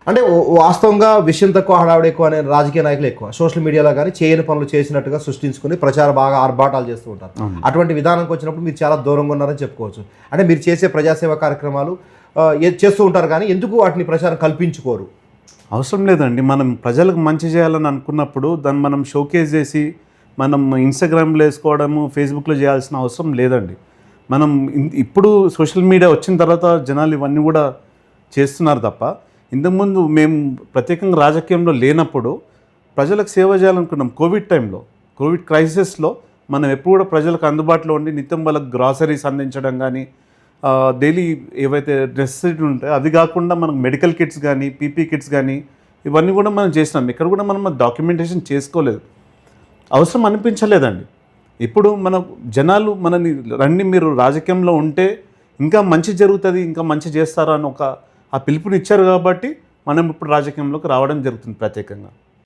అంటే వాస్తవంగా విషయం తక్కువ హడావుడి ఎక్కువ అనే రాజకీయ నాయకులు ఎక్కువ సోషల్ మీడియాలో కానీ చేయని పనులు చేసినట్టుగా సృష్టించుకుని ప్రచారం బాగా ఆర్భాటాలు చేస్తూ ఉంటారు. అటువంటి విధానంకి వచ్చినప్పుడు మీరు చాలా దూరంగా ఉన్నారని చెప్పుకోవచ్చు. అంటే మీరు చేసే ప్రజాసేవ కార్యక్రమాలు చేస్తూ ఉంటారు కానీ ఎందుకు వాటిని ప్రచారం కల్పించుకోరు? అవసరం లేదండి. మనం ప్రజలకు మంచి చేయాలని అనుకున్నప్పుడు దాన్ని మనం షోకేజ్ చేసి మనం ఇన్స్టాగ్రామ్లో వేసుకోవడము, ఫేస్బుక్లో చేయాల్సిన అవసరం లేదండి. మనం ఇప్పుడు సోషల్ మీడియా వచ్చిన తర్వాత జనాలు ఇవన్నీ కూడా చేస్తున్నారు తప్ప, ఇంతకుముందు మేము ప్రత్యేకంగా రాజకీయంలో లేనప్పుడు ప్రజలకు సేవ చేయాలనుకున్నాం. కోవిడ్ టైంలో, కోవిడ్ క్రైసిస్లో మనం ఎప్పుడు కూడా ప్రజలకు అందుబాటులో ఉండి నిత్యం వాళ్ళకి గ్రాసరీస్ అందించడం కానీ, డైలీ ఏవైతే నెసెసిటీ ఉంటాయో అవి కాకుండా మనకు మెడికల్ కిట్స్ కానీ, పీపీ కిట్స్ కానీ ఇవన్నీ కూడా మనం చేసినాం. ఇక్కడ కూడా మనం డాక్యుమెంటేషన్ చేసుకోలేదు, అవసరం అనిపించలేదండి. ఇప్పుడు మన జనాలు మనని రండి మీరు రాజకీయంలో ఉంటే ఇంకా మంచి జరుగుతుంది, ఇంకా మంచి చేస్తారా అని ఆ పిలుపునిచ్చారు కాబట్టి మనం ఇప్పుడు రాజకీయంలోకి రావడం జరుగుతుంది ప్రత్యేకంగా.